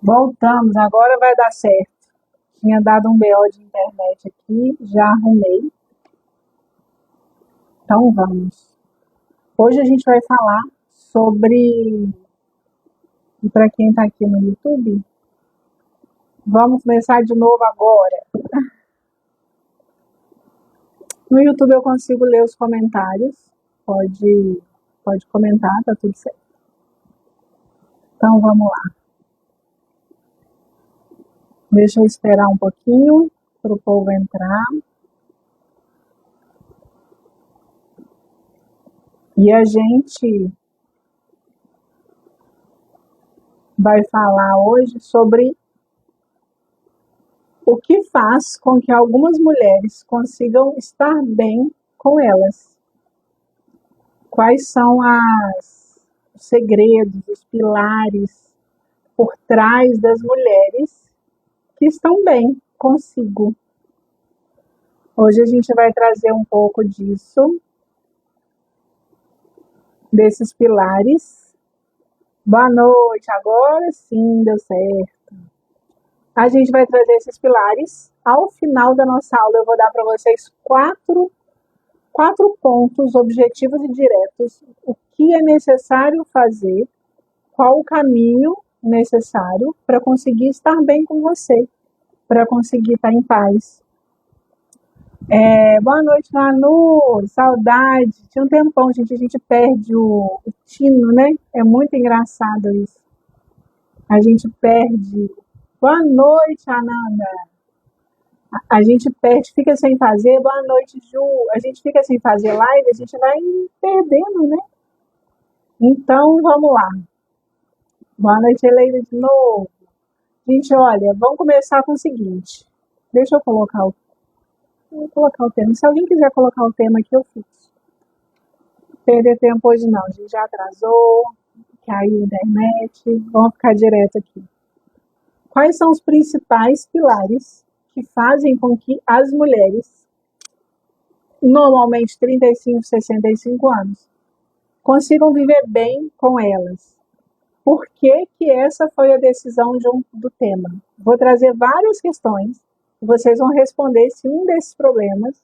Voltamos, agora vai dar certo. Tinha dado um BO de internet aqui, já arrumei. Então vamos. Hoje a gente vai falar sobre, e para quem está aqui no YouTube, vamos começar de novo agora. No YouTube eu consigo ler os comentários, pode comentar, tá tudo certo. Então vamos lá. Deixa eu esperar um pouquinho para o povo entrar. E a gente vai falar hoje sobre o que faz com que algumas mulheres consigam estar bem com elas. Quais são os segredos, os pilares por trás das mulheres que estão bem consigo. Hoje a gente vai trazer um pouco disso, desses pilares. Boa noite, agora sim deu certo. A gente vai trazer esses pilares. Ao final da nossa aula eu vou dar para vocês quatro pontos objetivos e diretos. O que é necessário fazer, qual o caminho necessário para conseguir estar bem com você, para conseguir estar em paz. Boa noite, Manu, saudade. Tinha um tempão, gente, a gente perde o tino, né? É muito engraçado isso. A gente perde. Boa noite, Ananda. A gente perde, fica sem fazer. Boa noite, Ju. A gente fica sem fazer live, a gente vai perdendo, né? Então, vamos lá. Boa noite, Helena, de novo. Gente, olha, vamos começar com o seguinte. Deixa eu colocar o tema. Se alguém quiser colocar o tema aqui, eu fiz. Perder tempo hoje não, a gente já atrasou, caiu a internet. Vamos ficar direto aqui. Quais são os principais pilares que fazem com que as mulheres, normalmente 35, 65 anos, consigam viver bem com elas? Por que essa foi a decisão do tema? Vou trazer várias questões e vocês vão responder se um desses problemas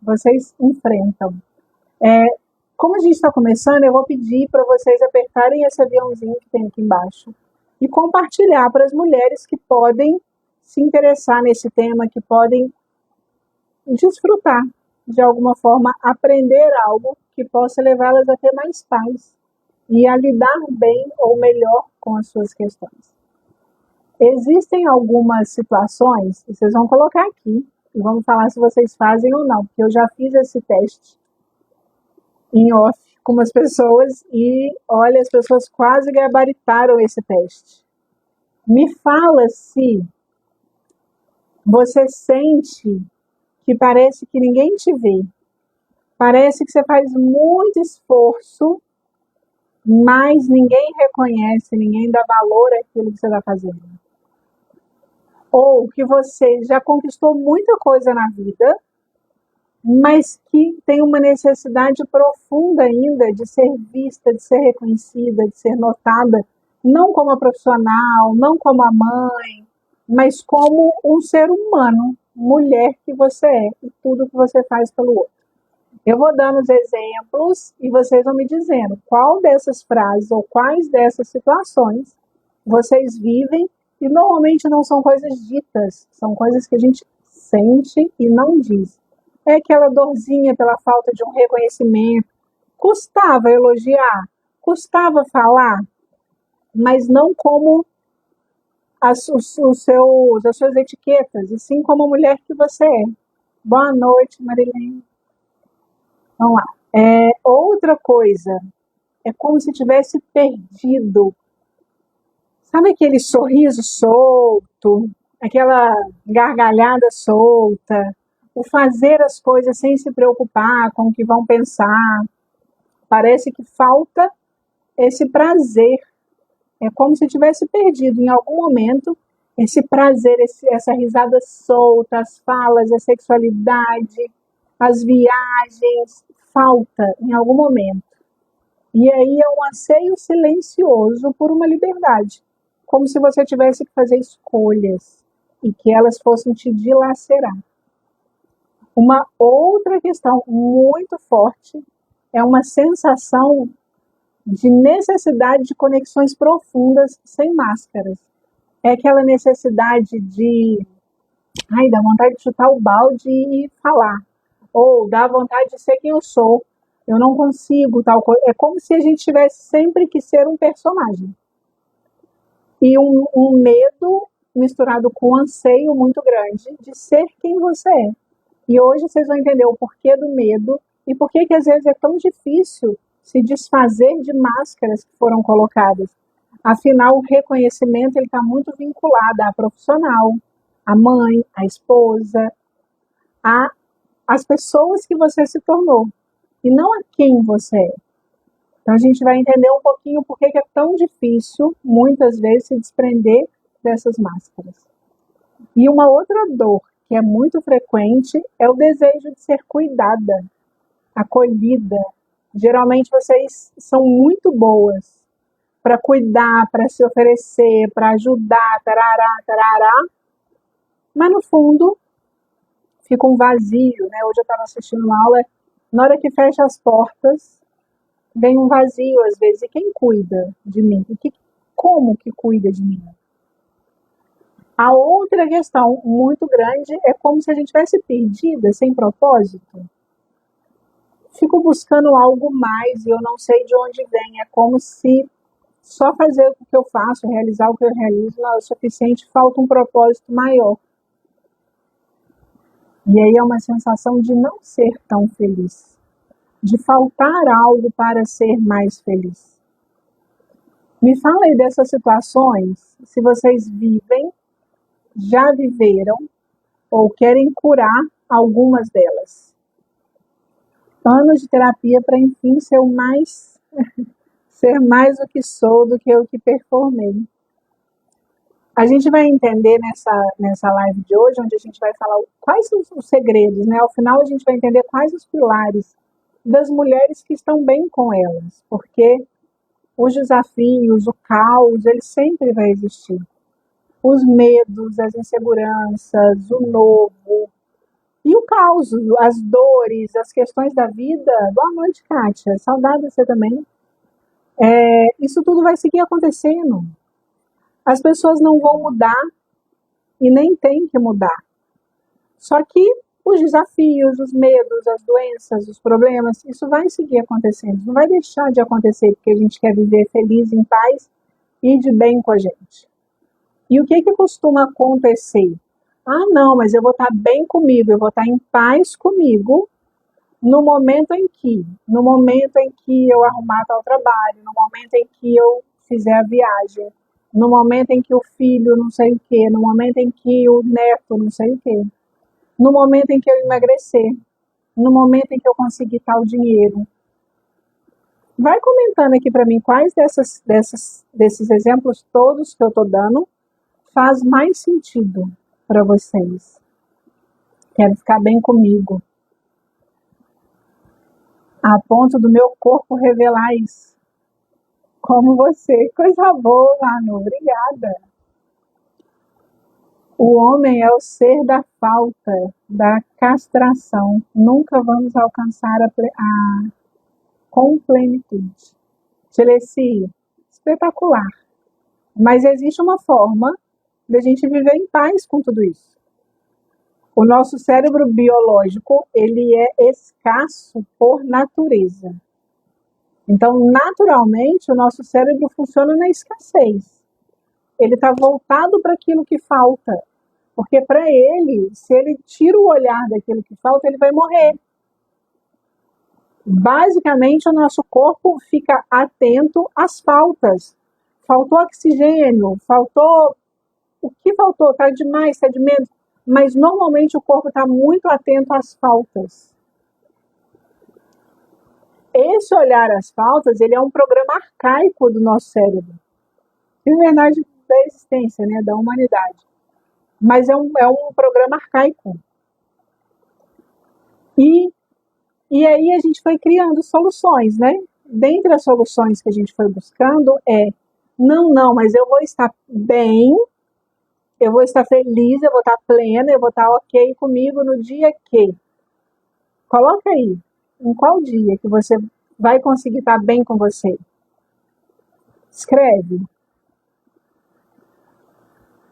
vocês enfrentam. Como a gente está começando, eu vou pedir para vocês apertarem esse aviãozinho que tem aqui embaixo e compartilhar para as mulheres que podem se interessar nesse tema, que podem desfrutar, de alguma forma, aprender algo que possa levá-las a ter mais paz e a lidar bem ou melhor com as suas questões. Existem algumas situações, vocês vão colocar aqui, e vamos falar se vocês fazem ou não, porque eu já fiz esse teste em off com umas pessoas e, olha, as pessoas quase gabaritaram esse teste. Me fala se você sente que parece que ninguém te vê, parece que você faz muito esforço, mas ninguém reconhece, ninguém dá valor àquilo que você está fazendo. Ou que você já conquistou muita coisa na vida, mas que tem uma necessidade profunda ainda de ser vista, de ser reconhecida, de ser notada, não como a profissional, não como a mãe, mas como um ser humano, mulher que você é, e tudo que você faz pelo outro. Eu vou dando os exemplos e vocês vão me dizendo qual dessas frases ou quais dessas situações vocês vivem, e normalmente não são coisas ditas, são coisas que a gente sente e não diz. É aquela dorzinha pela falta de um reconhecimento. Custava elogiar, custava falar, mas não como as suas etiquetas, e sim como a mulher que você é. Boa noite, Marilene. Vamos lá. Outra coisa, é como se tivesse perdido. Sabe aquele sorriso solto, aquela gargalhada solta, o fazer as coisas sem se preocupar com o que vão pensar? Parece que falta esse prazer. É como se tivesse perdido em algum momento esse prazer, essa risada solta, as falas, a sexualidade, as viagens. Falta em algum momento. E aí é um anseio silencioso por uma liberdade. como se você tivesse que fazer escolhas e que elas fossem te dilacerar. Uma outra questão muito forte é uma sensação de necessidade de conexões profundas sem máscaras. É aquela necessidade de, dá vontade de chutar o balde e falar. Ou dá vontade de ser quem eu sou. Eu não consigo tal coisa. É como se a gente tivesse sempre que ser um personagem. E um medo misturado com um anseio muito grande de ser quem você é. E hoje vocês vão entender o porquê do medo e por que às vezes é tão difícil se desfazer de máscaras que foram colocadas. Afinal, o reconhecimento está muito vinculado à profissional, à mãe, à esposa, às pessoas que você se tornou, e não a quem você é. Então a gente vai entender um pouquinho por que é tão difícil, muitas vezes, se desprender dessas máscaras. E uma outra dor que é muito frequente é o desejo de ser cuidada, acolhida. Geralmente vocês são muito boas para cuidar, para se oferecer, para ajudar, tarará, tarará, mas no fundo fica um vazio, né? Hoje eu estava assistindo uma aula, na hora que fecha as portas, vem um vazio às vezes. E quem cuida de mim? Como que cuida de mim? A outra questão muito grande é como se a gente estivesse perdida, sem propósito. Fico buscando algo mais e eu não sei de onde vem. É como se só fazer o que eu faço, realizar o que eu realizo, não é o suficiente, falta um propósito maior. E aí é uma sensação de não ser tão feliz, de faltar algo para ser mais feliz. Me fala aí dessas situações, se vocês vivem, já viveram ou querem curar algumas delas. Anos de terapia para, enfim, ser mais o que sou do que o que performei. A gente vai entender nessa live de hoje, onde a gente vai falar quais são os segredos, né? Ao final a gente vai entender quais os pilares das mulheres que estão bem com elas, porque os desafios, o caos, ele sempre vai existir. Os medos, as inseguranças, o novo e o caos, as dores, as questões da vida. Boa noite, Kátia. Saudade de você também. Isso tudo vai seguir acontecendo. As pessoas não vão mudar e nem tem que mudar. Só que os desafios, os medos, as doenças, os problemas, isso vai seguir acontecendo. Não vai deixar de acontecer porque a gente quer viver feliz, em paz e de bem com a gente. E o que costuma acontecer? Não, mas eu vou estar bem comigo, eu vou estar em paz comigo no momento em que eu arrumar tal trabalho, no momento em que eu fizer a viagem, no momento em que o filho não sei o quê, no momento em que o neto não sei o quê, no momento em que eu emagrecer, no momento em que eu conseguir tal dinheiro. Vai comentando aqui para mim quais desses exemplos todos que eu estou dando faz mais sentido para vocês. Quero ficar bem comigo, a ponto do meu corpo revelar isso. Como você. Coisa boa, Manu. Obrigada. O homem é o ser da falta, da castração. Nunca vamos alcançar com plenitude. Teleci, espetacular. Mas existe uma forma da gente viver em paz com tudo isso. O nosso cérebro biológico, ele é escasso por natureza. Então, naturalmente, o nosso cérebro funciona na escassez. Ele está voltado para aquilo que falta. Porque para ele, se ele tira o olhar daquilo que falta, ele vai morrer. Basicamente, o nosso corpo fica atento às faltas. Faltou oxigênio, faltou... O que faltou? Está demais, está de menos. Mas, normalmente, o corpo está muito atento às faltas. Esse olhar às faltas, ele é um programa arcaico do nosso cérebro. De verdade, da existência, né, da humanidade. Mas é um programa arcaico. E aí a gente foi criando soluções, né? Dentre as soluções que a gente foi buscando Não, não, mas eu vou estar bem, eu vou estar feliz, eu vou estar plena, eu vou estar ok comigo no dia que. Coloca aí, em qual dia que você vai conseguir estar bem com você? Escreve.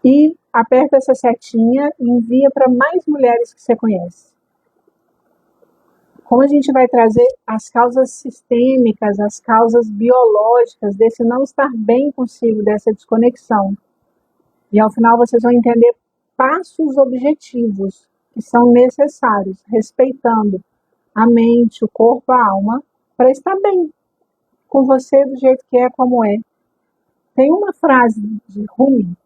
E aperta essa setinha e envia para mais mulheres que você conhece. Como a gente vai trazer as causas sistêmicas, as causas biológicas desse não estar bem consigo, dessa desconexão. E ao final vocês vão entender passos objetivos que são necessários, respeitando a mente, o corpo, a alma, para estar bem com você do jeito que é, como é. Tem uma frase de Rumi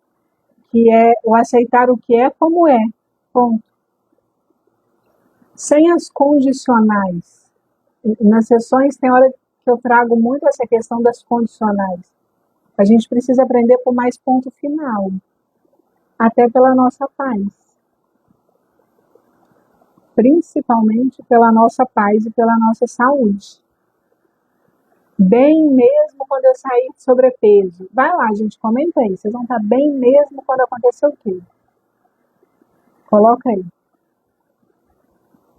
que é o aceitar o que é como é, ponto. Sem as condicionais. Nas sessões tem hora que eu trago muito essa questão das condicionais. A gente precisa aprender por mais ponto final, até pela nossa paz. Principalmente pela nossa paz e pela nossa saúde. Bem mesmo quando eu sair de sobrepeso. Vai lá, gente, comenta aí. Vocês vão estar bem mesmo quando acontecer o quê? Coloca aí.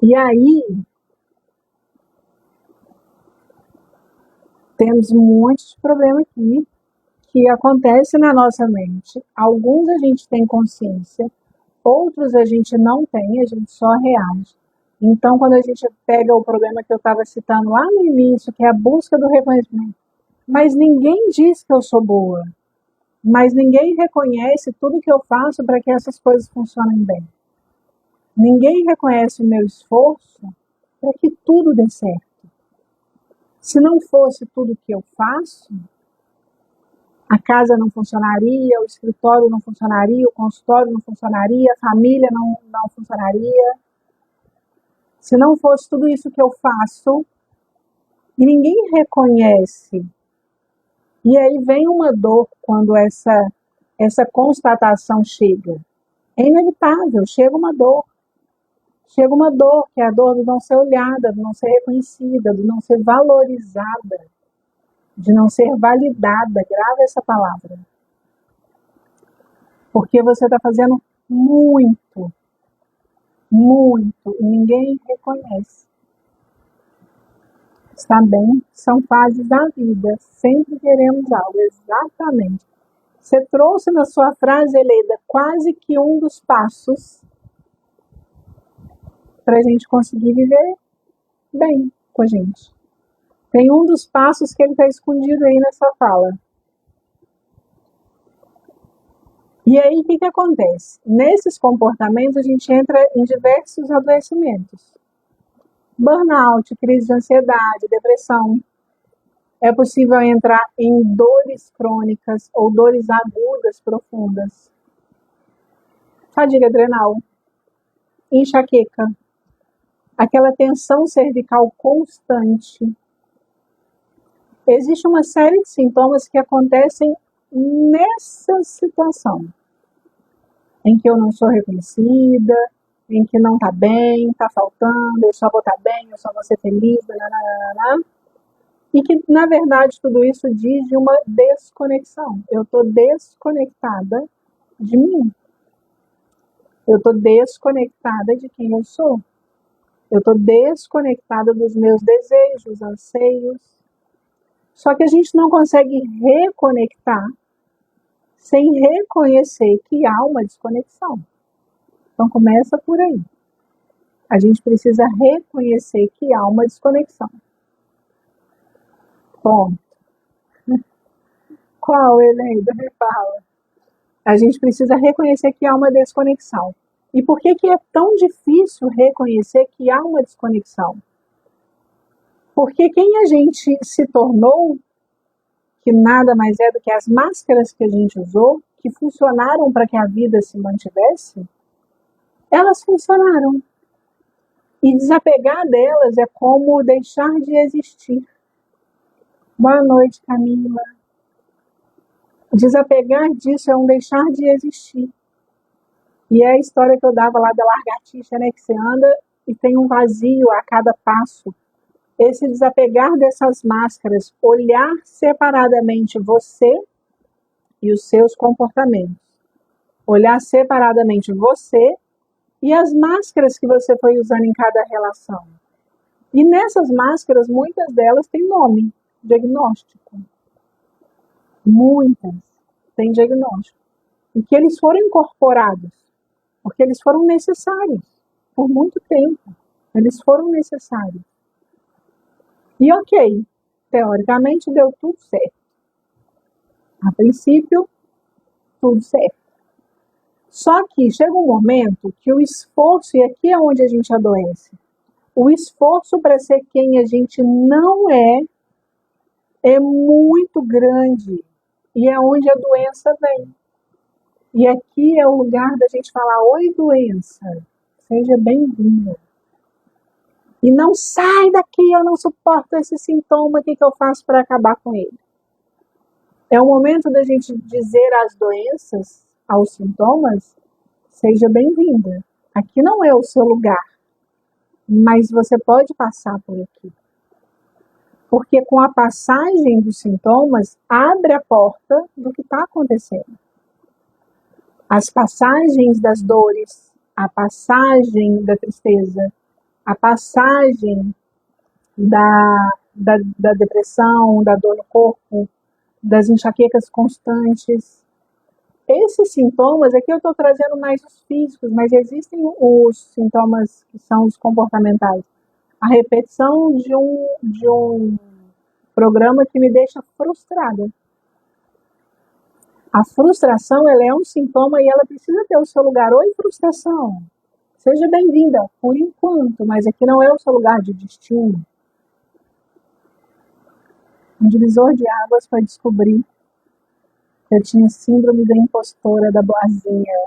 E aí, temos muitos problemas aqui que acontecem na nossa mente. Alguns a gente tem consciência, outros a gente não tem, a gente só reage. Então, quando a gente pega o problema que eu estava citando lá no início, que é a busca do reconhecimento, mas ninguém diz que eu sou boa, mas ninguém reconhece tudo que eu faço para que essas coisas funcionem bem. Ninguém reconhece o meu esforço para que tudo dê certo. Se não fosse tudo que eu faço, a casa não funcionaria, o escritório não funcionaria, o consultório não funcionaria, a família não funcionaria. Se não fosse tudo isso que eu faço, e ninguém reconhece. E aí vem uma dor quando essa constatação chega. É inevitável, chega uma dor. Chega uma dor, que é a dor de não ser olhada, de não ser reconhecida, de não ser valorizada, de não ser validada. Grava essa palavra. Porque você está fazendo muito, muito, e ninguém reconhece. Está bem? São fases da vida. Sempre queremos algo, exatamente. Você trouxe na sua frase, Eleida, quase que um dos passos para a gente conseguir viver bem com a gente. Tem um dos passos que ele está escondido aí nessa fala. E aí, o que acontece? Nesses comportamentos, a gente entra em diversos adoecimentos. Burnout, crise de ansiedade, depressão. É possível entrar em dores crônicas ou dores agudas profundas. Fadiga adrenal, enxaqueca, aquela tensão cervical constante. Existe uma série de sintomas que acontecem nessa situação, em que eu não sou reconhecida, em que não está bem, está faltando, eu só vou estar bem, eu só vou ser feliz, nananana. E que, na verdade, tudo isso diz de uma desconexão. Eu estou desconectada de mim. Eu estou desconectada de quem eu sou. Eu estou desconectada dos meus desejos, anseios. Só que a gente não consegue reconectar sem reconhecer que há uma desconexão. Então começa por aí. A gente precisa reconhecer que há uma desconexão. Ponto. Qual, Eleida? Me fala. A gente precisa reconhecer que há uma desconexão. E por que é tão difícil reconhecer que há uma desconexão? Porque quem a gente se tornou, que nada mais é do que as máscaras que a gente usou, que funcionaram para que a vida se mantivesse, elas funcionaram. E desapegar delas é como deixar de existir. Boa noite, Camila. Desapegar disso é um deixar de existir. E é a história que eu dava lá da lagartixa, né? Que você anda e tem um vazio a cada passo. Esse desapegar dessas máscaras, olhar separadamente você e os seus comportamentos. Olhar separadamente você e as máscaras que você foi usando em cada relação. E nessas máscaras, muitas delas têm nome, diagnóstico. Muitas têm diagnóstico. E que eles foram incorporados, porque eles foram necessários por muito tempo. Eles foram necessários. E ok, teoricamente deu tudo certo. A princípio, tudo certo. Só que chega um momento que o esforço, e aqui é onde a gente adoece, o esforço para ser quem a gente não é muito grande. E é onde a doença vem. E aqui é o lugar da gente falar: oi, doença, seja bem-vinda. E não sai daqui, eu não suporto esse sintoma, o que eu faço para acabar com ele? É o momento da gente dizer às doenças, aos sintomas: seja bem-vinda. Aqui não é o seu lugar, mas você pode passar por aqui. Porque com a passagem dos sintomas, abre a porta do que está acontecendo. As passagens das dores, a passagem da tristeza, a passagem da depressão, da dor no corpo, das enxaquecas constantes. Esses sintomas, aqui eu estou trazendo mais os físicos, mas existem os sintomas que são os comportamentais. A repetição de um programa que me deixa frustrada. A frustração, ela é um sintoma e ela precisa ter o seu lugar. Oi, frustração, seja bem-vinda, por enquanto, mas aqui não é o seu lugar de destino. Um divisor de águas foi descobrir que eu tinha síndrome da impostora da boazinha.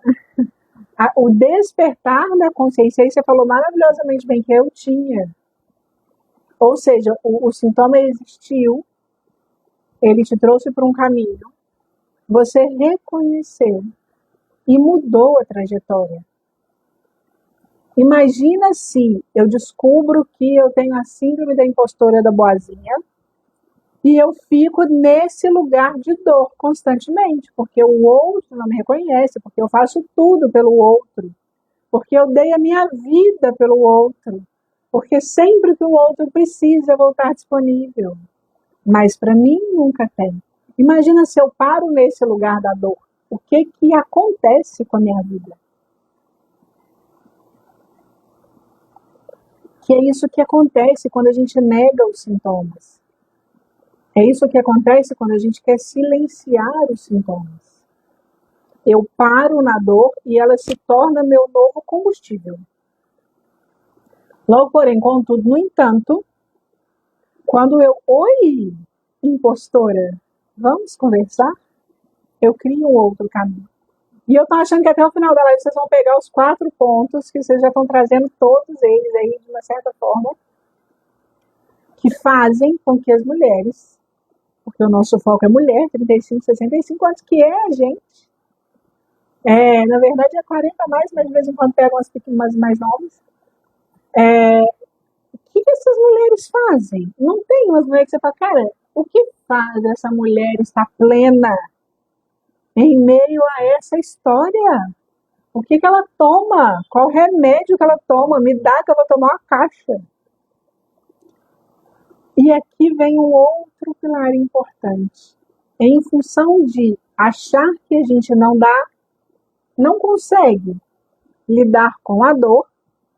O despertar da consciência, aí você falou maravilhosamente bem que eu tinha. Ou seja, o sintoma existiu, ele te trouxe para um caminho, você reconheceu e mudou a trajetória. Imagina se eu descubro que eu tenho a síndrome da impostora da boazinha e eu fico nesse lugar de dor constantemente, porque o outro não me reconhece, porque eu faço tudo pelo outro, porque eu dei a minha vida pelo outro, porque sempre que o outro precisa eu vou estar disponível, mas para mim nunca tem. Imagina se eu paro nesse lugar da dor, o que acontece com a minha vida? Que é isso que acontece quando a gente nega os sintomas. É isso que acontece quando a gente quer silenciar os sintomas. Eu paro na dor e ela se torna meu novo combustível. Logo, porém, contudo, no entanto, quando oi, impostora, vamos conversar? Eu crio um outro caminho. E eu estou achando que até o final da live vocês vão pegar os 4 pontos que vocês já estão trazendo todos eles aí, de uma certa forma, que fazem com que as mulheres, porque o nosso foco é mulher, 35, 65 anos, que é a gente. Na verdade é 40 a mais, mas de vez em quando pegam umas mais novas. O que essas mulheres fazem? Não tem umas mulheres que você fala: cara, o que faz essa mulher estar plena em meio a essa história? O que ela toma? Qual remédio que ela toma? Me dá que eu vou tomar uma caixa. E aqui vem um outro pilar importante. Em função de achar que a gente não consegue lidar com a dor,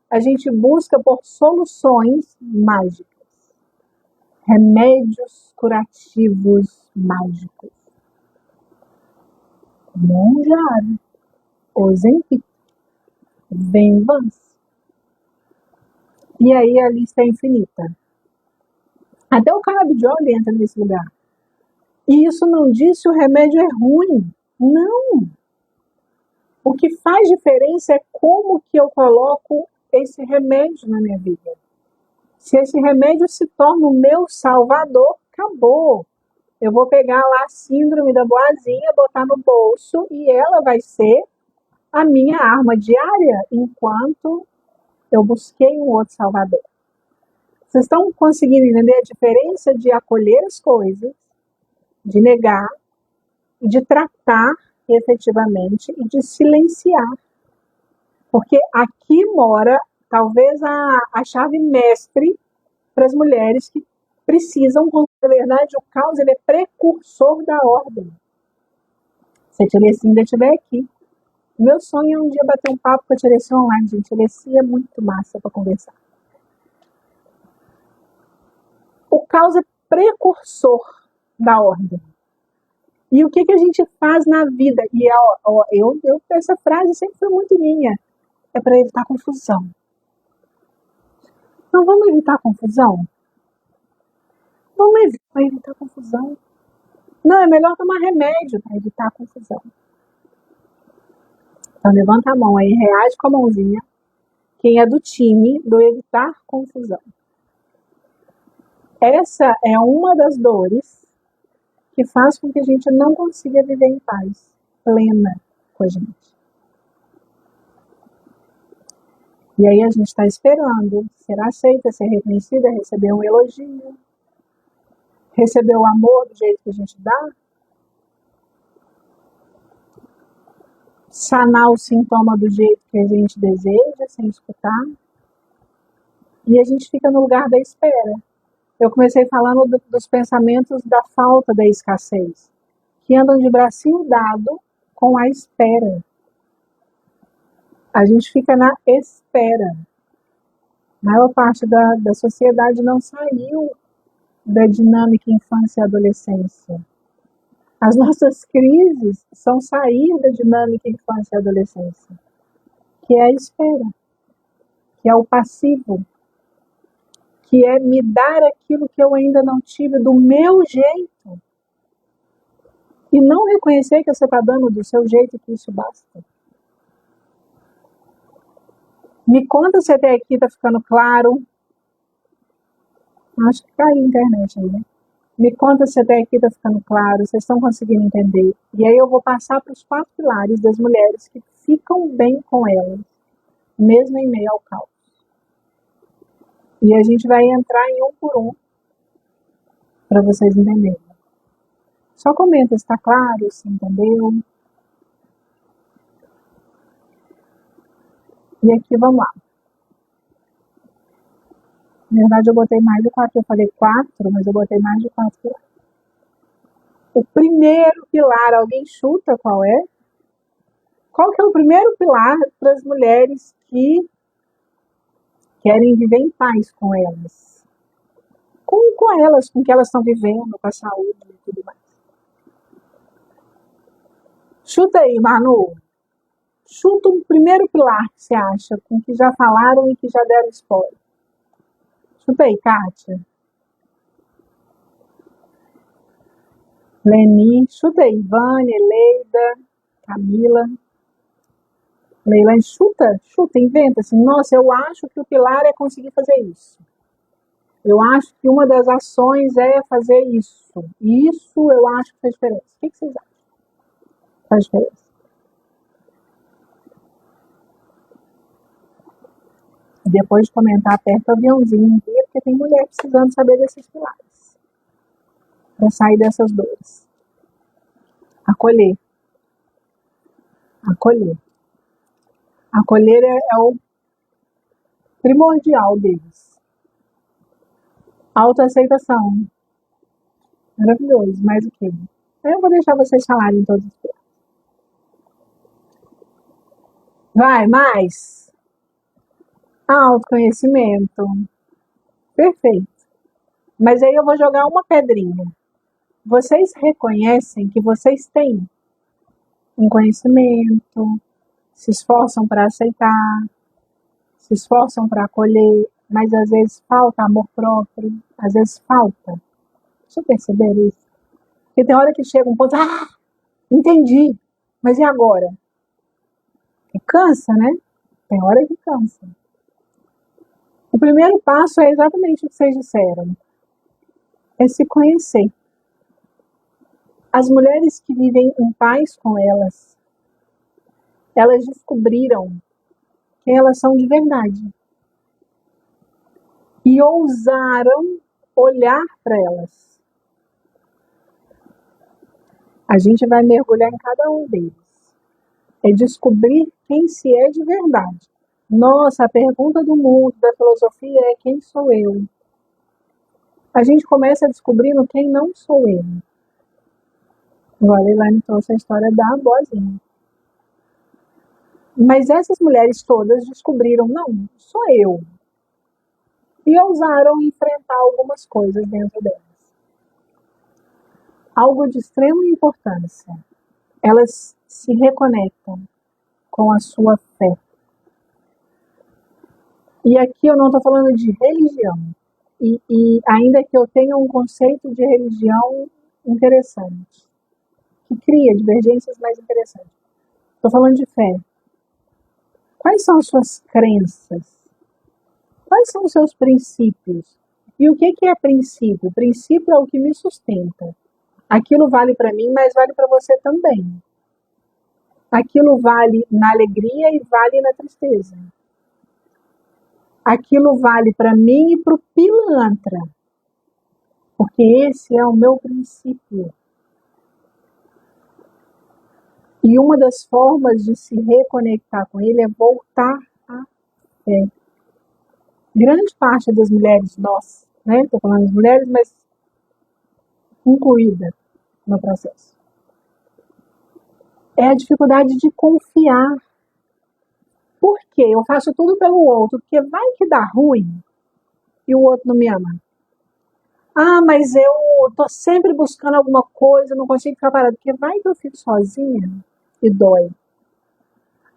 a gente busca por soluções mágicas. Remédios curativos mágicos. Monjaro, Ozempic, Venvance. E aí a lista é infinita. Até o canabidiol entra nesse lugar. E isso não diz se o remédio é ruim. Não. O que faz diferença é como que eu coloco esse remédio na minha vida. Se esse remédio se torna o meu salvador, acabou. Eu vou pegar lá a síndrome da boazinha, botar no bolso e ela vai ser a minha arma diária enquanto eu busquei um outro salvador. Vocês estão conseguindo entender a diferença de acolher as coisas, de negar, de tratar efetivamente e de silenciar. Porque aqui mora talvez a chave mestre para as mulheres que precisam, na verdade, o caos ele é precursor da ordem. Se a Tia Alessia ainda estiver aqui. Meu sonho é um dia bater um papo com a Tia Alessia online, gente. A Alessia é muito massa para conversar. O caos é precursor da ordem. E o que a gente faz na vida? E essa frase sempre foi muito minha. É para evitar confusão. Não vamos evitar confusão? Vamos evitar confusão. Não, é melhor tomar remédio para evitar confusão. Então levanta a mão aí, reage com a mãozinha. Quem é do time do evitar confusão. Essa é uma das dores que faz com que a gente não consiga viver em paz plena com a gente. E aí a gente está esperando ser aceita, ser reconhecida, receber um elogio, receber o amor do jeito que a gente dá, sanar o sintoma do jeito que a gente deseja, sem escutar. E a gente fica no lugar da espera. Eu comecei falando dos pensamentos da falta, da escassez, que andam de bracinho dado com a espera. A gente fica na espera. A maior parte da sociedade não saiu da dinâmica infância e adolescência. As nossas crises são sair da dinâmica infância e adolescência, que é a espera, que é o passivo, que é me dar aquilo que eu ainda não tive do meu jeito e não reconhecer que você está dando do seu jeito e que isso basta. Me conta se até aqui está ficando claro. Acho que caiu a internet aí, né? Me conta se até aqui está ficando claro, vocês estão conseguindo entender. E aí eu vou passar para os 4 pilares das mulheres que ficam bem com elas, mesmo em meio ao caos. E a gente vai entrar em um por um, para vocês entenderem. Só comenta se está claro, se entendeu. E aqui vamos lá. Na verdade eu botei mais de 4, eu falei 4, mas eu botei mais de 4 pilares. O primeiro pilar, alguém chuta qual é? Qual que é o primeiro pilar para as mulheres que querem viver em paz com elas? Com elas, com o que elas estão vivendo, com a saúde e tudo mais. Chuta aí, Manu. Chuta um primeiro pilar que você acha, com que já falaram e que já deram spoiler. Chuta aí, Kátia. Leni, chuta aí, Vânia, Leida, Camila. Leila, chuta, inventa assim, nossa, eu acho que o pilar é conseguir fazer isso. Eu acho que uma das ações é fazer isso. Isso eu acho que faz diferença. O que vocês acham? Faz diferença. Depois de comentar, aperta o aviãozinho, porque tem mulher precisando saber desses pilares. Para sair dessas dores. Acolher. Acolher. Acolher é o primordial deles. Autoaceitação. Maravilhoso. Mais o quê? Eu vou deixar vocês falarem todos os pilares. Vai, mais. Autoconhecimento. Perfeito. Mas aí eu vou jogar uma pedrinha. Vocês reconhecem que vocês têm um conhecimento, se esforçam para aceitar, se esforçam para acolher, mas às vezes falta amor próprio, às vezes falta. Deixa eu perceber isso. Porque tem hora que chega um ponto, entendi, mas e agora? E cansa, né? Tem hora que cansa. O primeiro passo é exatamente o que vocês disseram. É se conhecer. As mulheres que vivem em paz com elas descobriram quem elas são de verdade. E ousaram olhar para elas. A gente vai mergulhar em cada um deles. É descobrir quem se é de verdade. Nossa, a pergunta do mundo, da filosofia é: quem sou eu? A gente começa descobrindo quem não sou eu. Agora, a Elaine trouxe a história da boazinha. Mas essas mulheres todas descobriram: não, sou eu. E ousaram enfrentar algumas coisas dentro delas. Algo de extrema importância. Elas se reconectam com a sua fé. E aqui eu não estou falando de religião. E ainda que eu tenha um conceito de religião interessante, que cria divergências mais interessantes. Estou falando de fé. Quais são as suas crenças? Quais são os seus princípios? E o que é princípio? Princípio é o que me sustenta. Aquilo vale para mim, mas vale para você também. Aquilo vale na alegria e vale na tristeza. Aquilo vale para mim e para o pilantra. Porque esse é o meu princípio. E uma das formas de se reconectar com ele é voltar à fé. Grande parte das mulheres, nós, né? Estou falando das mulheres, mas incluída no processo. É a dificuldade de confiar. Por quê? Eu faço tudo pelo outro, porque vai que dá ruim e o outro não me ama. Ah, mas eu tô sempre buscando alguma coisa, não consigo ficar parada, porque vai que eu fico sozinha e dói.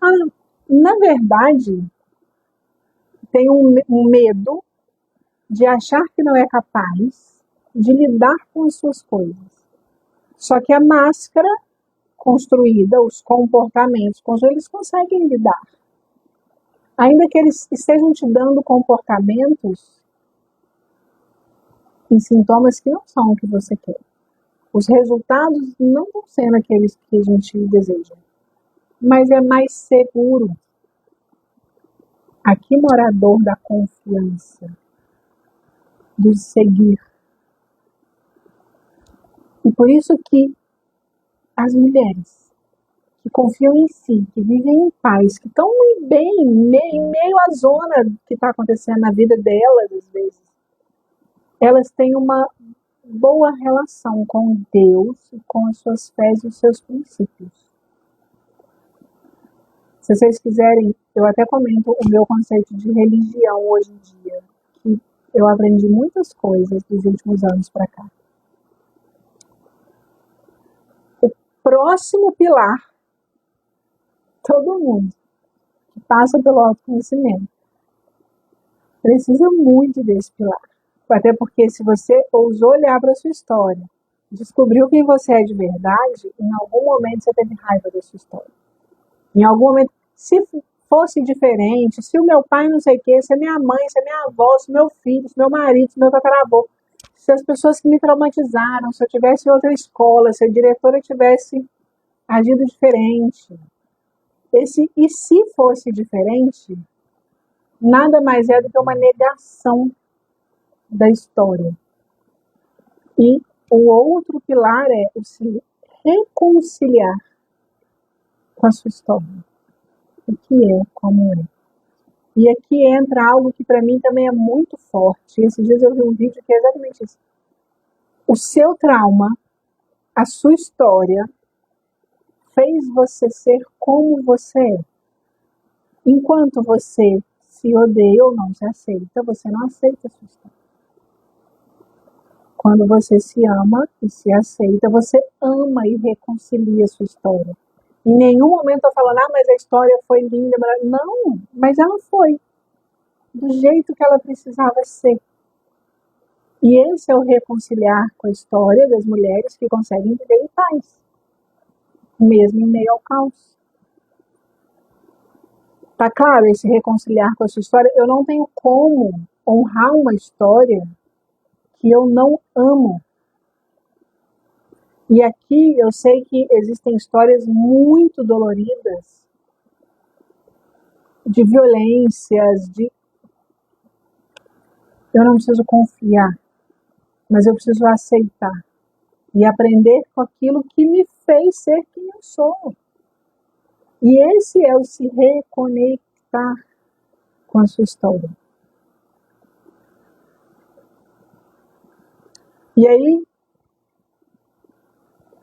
Ah, na verdade, tem um medo de achar que não é capaz de lidar com as suas coisas. Só que a máscara construída, os comportamentos construídos, eles conseguem lidar. Ainda que eles estejam te dando comportamentos e sintomas que não são o que você quer. Os resultados não vão ser aqueles que a gente deseja. Mas é mais seguro. Aqui morador da confiança, do seguir. E por isso que as mulheres que confiam em si, que vivem em paz, que estão bem em meio à zona que está acontecendo na vida delas, às vezes, elas têm uma boa relação com Deus, com as suas fés e os seus princípios. Se vocês quiserem, eu até comento o meu conceito de religião hoje em dia, que eu aprendi muitas coisas dos últimos anos para cá. O próximo pilar, todo mundo que passa pelo autoconhecimento precisa muito desse pilar. Até porque se você ousou olhar para a sua história, descobriu quem você é de verdade, em algum momento você teve raiva da sua história. Em algum momento, se fosse diferente, se o meu pai não sei o quê, se a minha mãe, se a minha avó, se o meu filho, se o meu marido, se o meu tataravô, se as pessoas que me traumatizaram, se eu tivesse em outra escola, se a diretora tivesse agido diferente. Esse e se fosse diferente, nada mais é do que uma negação da história. E o outro pilar é o se reconciliar com a sua história. O que é, como é. E aqui entra algo que para mim também é muito forte. Esses dias eu vi um vídeo que é exatamente isso. O seu trauma, a sua história, fez você ser como você é. Enquanto você se odeia ou não se aceita, você não aceita a sua história. Quando você se ama e se aceita, você ama e reconcilia a sua história. Em nenhum momento eu falo, mas a história foi linda. Não, mas ela foi. Do jeito que ela precisava ser. E esse é o reconciliar com a história das mulheres que conseguem viver em paz. Mesmo em meio ao caos. Tá claro esse reconciliar com a sua história? Eu não tenho como honrar uma história que eu não amo. E aqui eu sei que existem histórias muito doloridas, de violências, eu não preciso confiar, mas eu preciso aceitar. e aprender com aquilo que me fez ser quem eu sou. E esse é o se reconectar com a sua história. E aí,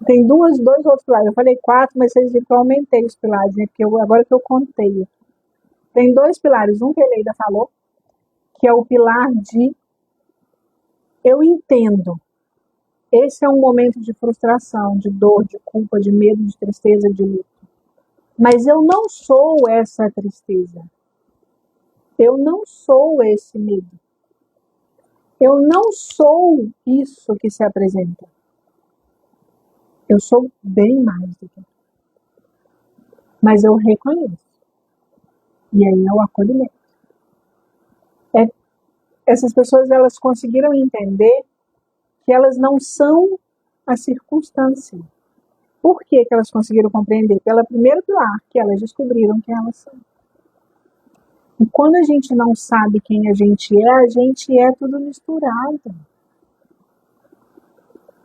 tem dois outros pilares. Eu falei 4, mas vocês viram que eu aumentei os pilares, né? Porque agora que eu contei. Tem 2 pilares. Um que a Eleida falou, que é o pilar de eu entendo. Esse é um momento de frustração, de dor, de culpa, de medo, de tristeza, de luto. Mas eu não sou essa tristeza. Eu não sou esse medo. Eu não sou isso que se apresenta. Eu sou bem mais do que isso. Mas eu reconheço. E aí é o acolhimento. Essas pessoas, elas conseguiram entender que elas não são a circunstância. Por que elas conseguiram compreender? Pelo primeiro pilar, que elas descobriram quem elas são. E quando a gente não sabe quem a gente é tudo misturado.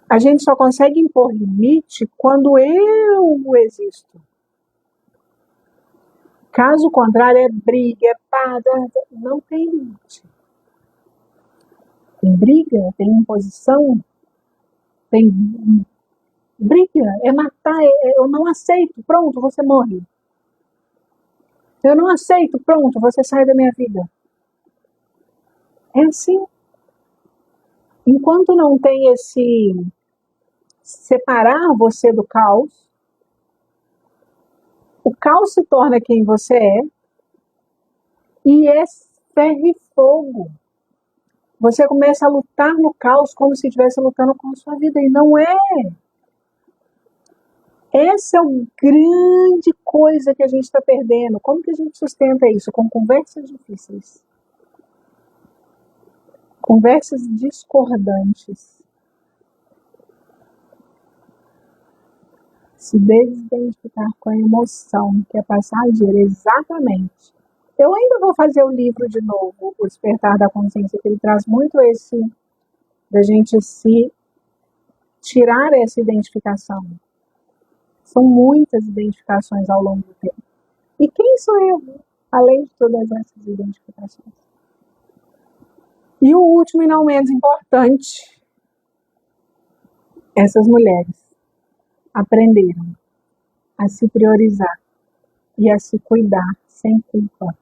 A gente só consegue impor limite quando eu existo. Caso contrário, é briga, é pá, não tem limite. Tem briga, tem imposição, tem briga, é matar, eu não aceito, pronto, você morre. Eu não aceito, pronto, você sai da minha vida. É assim. Enquanto não tem esse separar você do caos, o caos se torna quem você é e é ferro e fogo. Você começa a lutar no caos como se estivesse lutando com a sua vida, e não é. Essa é a grande coisa que a gente está perdendo. Como que a gente sustenta isso? Com conversas difíceis. Conversas discordantes. Se desidentificar com a emoção, que é passageira, exatamente. Eu ainda vou fazer o livro de novo, O Despertar da Consciência, que ele traz muito esse, da gente se tirar essa identificação. São muitas identificações ao longo do tempo. E quem sou eu, além de todas essas identificações? E o último e não menos importante, essas mulheres aprenderam a se priorizar e a se cuidar sem culpa.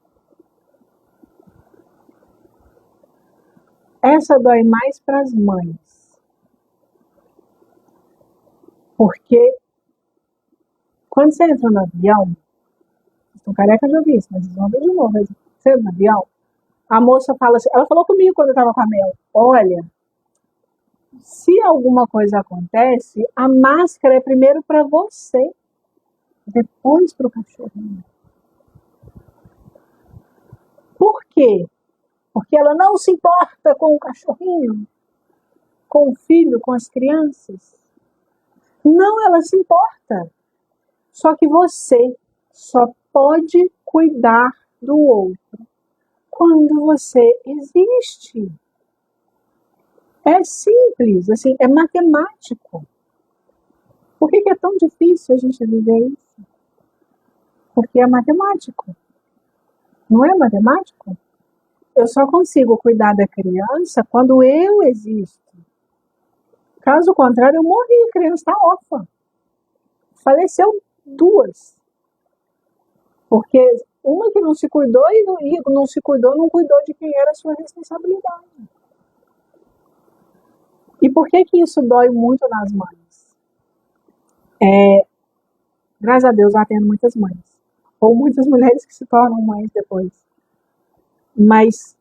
Essa dói mais para as mães, porque quando você entra no avião, estou careca já vi isso, mas vocês vão ver de novo, você entra no avião, a moça fala assim, ela falou comigo quando eu estava com a Mel, olha, se alguma coisa acontece, a máscara é primeiro para você, depois para o cachorrinho. Por quê? Porque ela não se importa com o cachorrinho, com o filho, com as crianças. Não, ela se importa. Só que você só pode cuidar do outro quando você existe. É simples, assim, é matemático. Por que é tão difícil a gente viver isso? Porque é matemático. Não é matemático? Eu só consigo cuidar da criança quando eu existo. Caso contrário, eu morri, a criança está órfã. Faleceu 2. Porque uma que não se cuidou e não se cuidou, não cuidou de quem era a sua responsabilidade. E por que isso dói muito nas mães? Graças a Deus, eu atendo muitas mães. Ou muitas mulheres que se tornam mães depois. Mas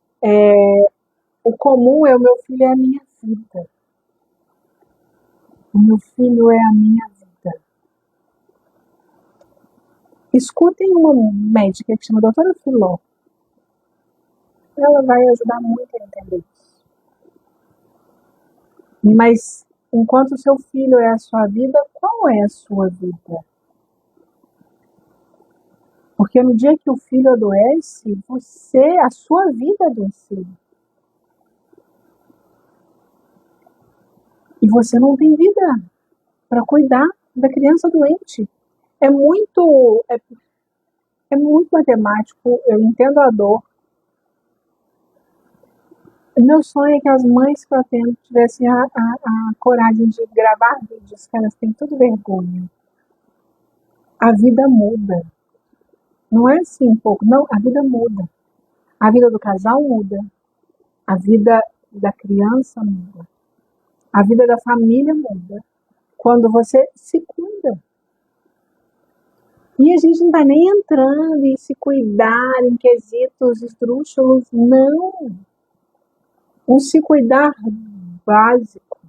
o comum é o meu filho é a minha vida. O meu filho é a minha vida. Escutem uma médica que chama doutora Filó. Ela vai ajudar muito a entender isso. Mas, enquanto o seu filho é a sua vida, qual é a sua vida? Porque no dia que o filho adoece, a sua vida adoeceu. E você não tem vida para cuidar da criança doente. É muito, é, é muito matemático, eu entendo a dor. O meu sonho é que as mães que eu atendo tivessem a coragem de gravar vídeos, que elas têm tudo vergonha. A vida muda. Não é assim pouco, não, a vida muda. A vida do casal muda. A vida da criança muda. A vida da família muda. Quando você se cuida. E a gente não está nem entrando em se cuidar em quesitos esdrúxulos, não. Um se cuidar básico.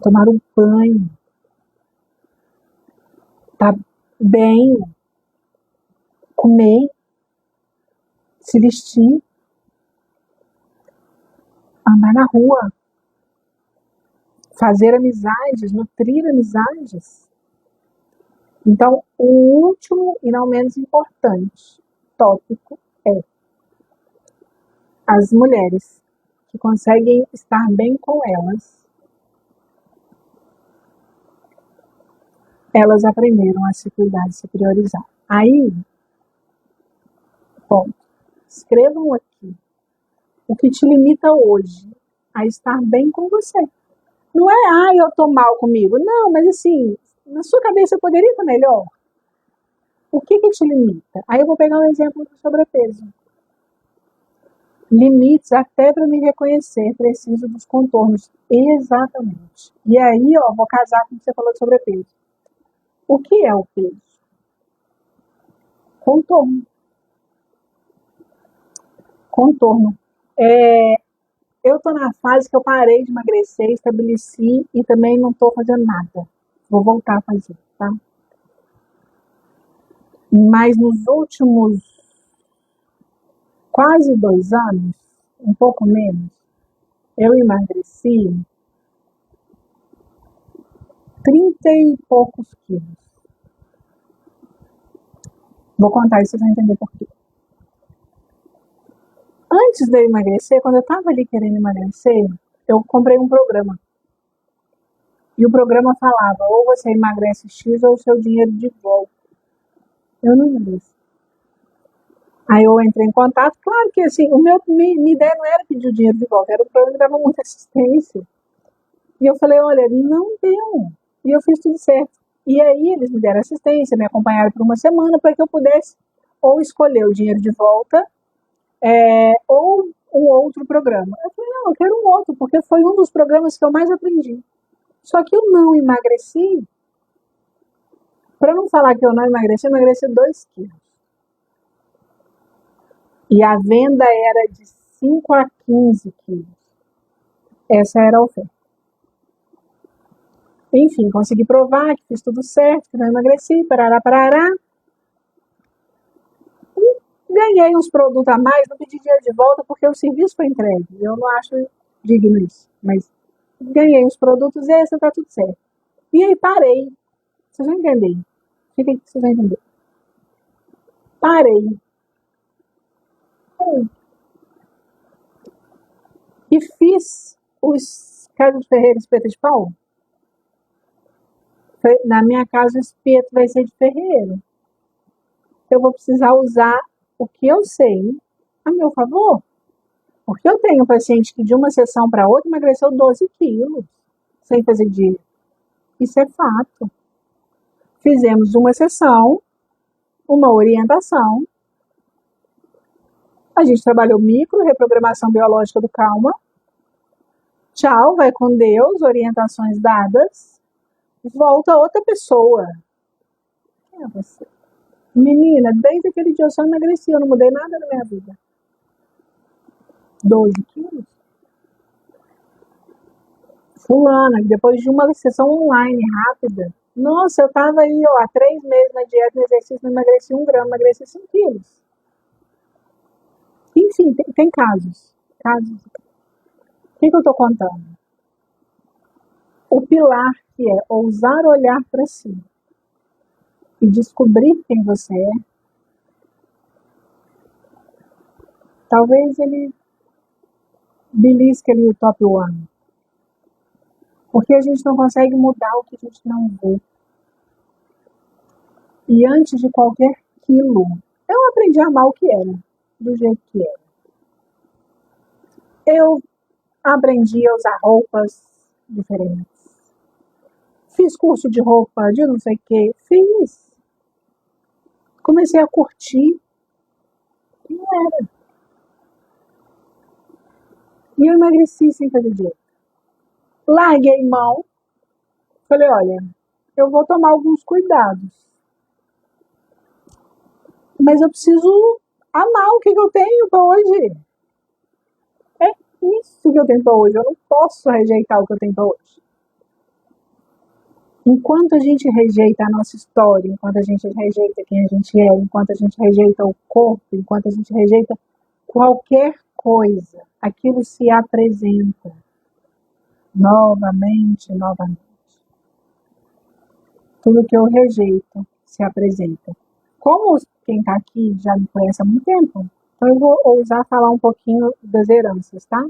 Tomar um banho. Tá bem. Comer. Se vestir. Andar na rua. Fazer amizades. Nutrir amizades. Então, o último e não menos importante tópico é as mulheres que conseguem estar bem com elas aprenderam a se cuidar e se priorizar. Aí, ponto. Escrevam aqui o que te limita hoje a estar bem com você. Não é, eu tô mal comigo. Não, mas assim, na sua cabeça poderia estar melhor. O que te limita? Aí eu vou pegar um exemplo do sobrepeso. Limites até para me reconhecer, preciso dos contornos. Exatamente. E aí, vou casar com o que você falou de sobrepeso. O que é o peso? Contorno. Contorno. Eu estou na fase que eu parei de emagrecer, estabeleci e também não estou fazendo nada. Vou voltar a fazer, tá? Mas nos últimos quase 2 anos, um pouco menos, eu emagreci 30 e poucos quilos. Vou contar isso, você vai entender por quê. Antes de eu emagrecer, quando eu estava ali querendo emagrecer, eu comprei um programa. E o programa falava, ou você emagrece X ou o seu dinheiro de volta. Eu não emagreci. Aí eu entrei em contato, claro que assim, minha ideia não era pedir o dinheiro de volta, era um programa que dava muita assistência. E eu falei, olha, não deu. E eu fiz tudo certo. E aí eles me deram assistência, me acompanharam por uma semana para que eu pudesse ou escolher o dinheiro de volta, ou um outro programa. Eu falei, não, eu quero um outro, porque foi um dos programas que eu mais aprendi. Só que eu não emagreci. Para não falar que eu não emagreci, eu emagreci 2 quilos. E a venda era de 5 a 15 quilos. Essa era a oferta. Enfim, consegui provar que fiz tudo certo, que não emagreci, parará. Ganhei uns produtos a mais, não pedi dinheiro de volta porque o serviço foi entregue. Eu não acho digno isso, mas ganhei os produtos e essa tá tudo certo. E aí parei. Vocês vão entender. Fica aí que vocês vão entender. Parei. E fiz os Carlos Ferreira espeta de pau. Na minha casa o espeto vai ser de ferreiro. Eu vou precisar usar o que eu sei a meu favor. Porque eu tenho um paciente que de uma sessão para outra emagreceu 12 quilos sem fazer dieta. Isso é fato. Fizemos uma sessão, uma orientação. A gente trabalhou micro, reprogramação biológica do calma. Tchau, vai com Deus, orientações dadas. Volta outra pessoa. Quem é você? Menina, desde aquele dia eu só emagreci, eu não mudei nada na minha vida. 12 quilos? Fulana, depois de uma sessão online rápida, nossa, eu tava aí, há 3 meses na dieta, no exercício, não emagreci 1 grama, emagreci 5 quilos. Enfim, tem casos. O que eu tô contando? O pilar que é ousar olhar para si e descobrir quem você é, talvez ele belisque ali o top 1. Porque a gente não consegue mudar o que a gente não vê. E antes de qualquer quilo, eu aprendi a amar o que era, do jeito que era. Eu aprendi a usar roupas diferentes. Fiz curso de roupa, de não sei o que. Fiz. Comecei a curtir. E não era. E eu emagreci sem fazer dieta. Larguei mão. Falei, olha, eu vou tomar alguns cuidados. Mas eu preciso amar o que eu tenho para hoje. É isso que eu tenho para hoje. Eu não posso rejeitar o que eu tenho para hoje. Enquanto a gente rejeita a nossa história, enquanto a gente rejeita quem a gente é, enquanto a gente rejeita o corpo, enquanto a gente rejeita qualquer coisa, aquilo se apresenta novamente. Tudo que eu rejeito se apresenta. Como quem está aqui já me conhece há muito tempo, então eu vou ousar falar um pouquinho das heranças, tá?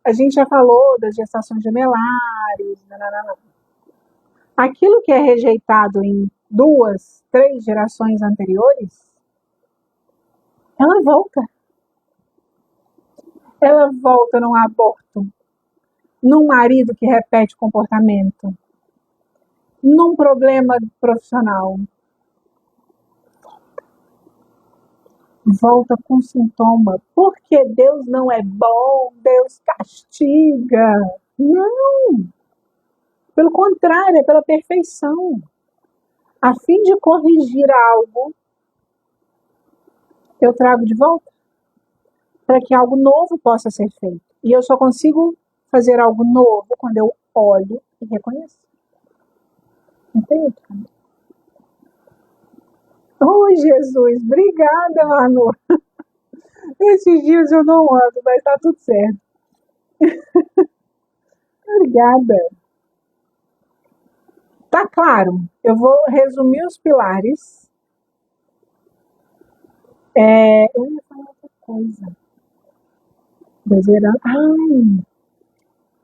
A gente já falou das gestações gemelares, aquilo que é rejeitado em 2, 3 gerações anteriores, ela volta. Ela volta num aborto, num marido que repete comportamento, num problema profissional. Volta com sintoma. Porque Deus não é bom, Deus castiga. Não. Pelo contrário, é pela perfeição. A fim de corrigir algo, eu trago de volta para que algo novo possa ser feito. E eu só consigo fazer algo novo quando eu olho e reconheço. Entende? Oh, Jesus, obrigada, Manu. Esses dias eu não ando, mas tá tudo certo. Obrigada. Tá claro. Eu vou resumir os pilares. Eu ia falar outra coisa.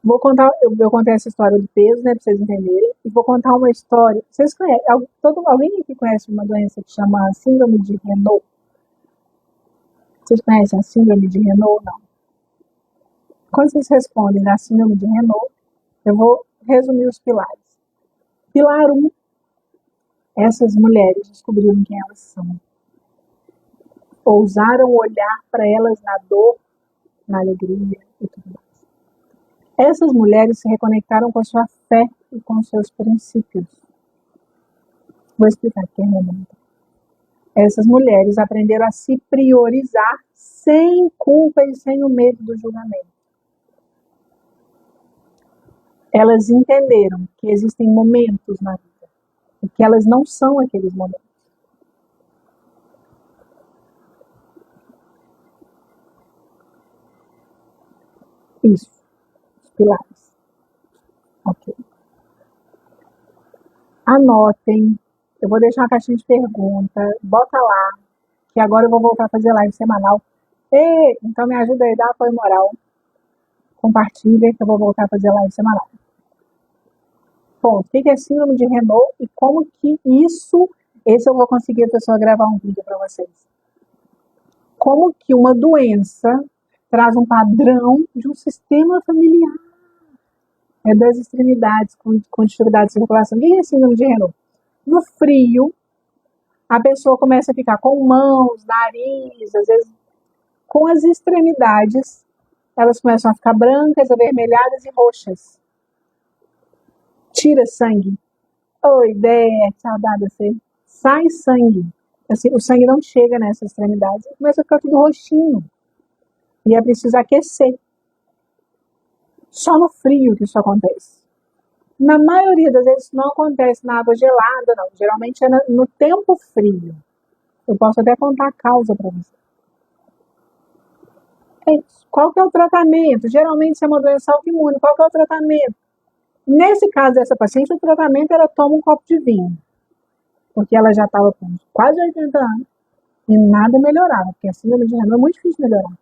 Vou contar, eu contei essa história do peso, né, pra vocês entenderem, e vou contar uma história. Vocês conhecem, alguém aqui conhece uma doença que chama síndrome de Renault? Vocês conhecem a síndrome de Renault? Não. Quando vocês respondem da síndrome de Renault, eu vou resumir os pilares. Pilar 1, essas mulheres descobriram quem elas são. Ousaram olhar para elas na dor, na alegria e tudo mais. Essas mulheres se reconectaram com a sua fé e com os seus princípios. Vou explicar aqui a momento. Essas mulheres aprenderam a se priorizar sem culpa e sem o medo do julgamento. Elas entenderam que existem momentos na vida e que elas não são aqueles momentos. Isso, os pilares. Ok. Anotem. Eu vou deixar uma caixinha de pergunta. Bota lá, que agora eu vou voltar a fazer live semanal. Então me ajuda aí, dá apoio moral. Compartilha que eu vou voltar a fazer live semanal. Bom, o que é síndrome de Renault e como que esse eu vou conseguir a pessoa gravar um vídeo para vocês. Como que uma doença traz um padrão de um sistema familiar. Das extremidades, com dificuldade de circulação. O que é síndrome de Renault? No frio, a pessoa começa a ficar com mãos, nariz, às vezes com as extremidades, elas começam a ficar brancas, avermelhadas e roxas. Tira sangue. Oi, Dé, saudade você. Sai sangue. Assim, o sangue não chega nessas extremidades, começa a ficar tudo roxinho. E é preciso aquecer. Só no frio que isso acontece. Na maioria das vezes não acontece na água gelada, não. Geralmente é no tempo frio. Eu posso até contar a causa para você. Qual que é o tratamento? Geralmente isso é uma doença autoimune. Qual que é o tratamento? Nesse caso dessa paciente, o tratamento era toma um copo de vinho. Porque ela já estava com quase 80 anos e nada melhorava. Porque a síndrome de Renault é muito difícil melhorar.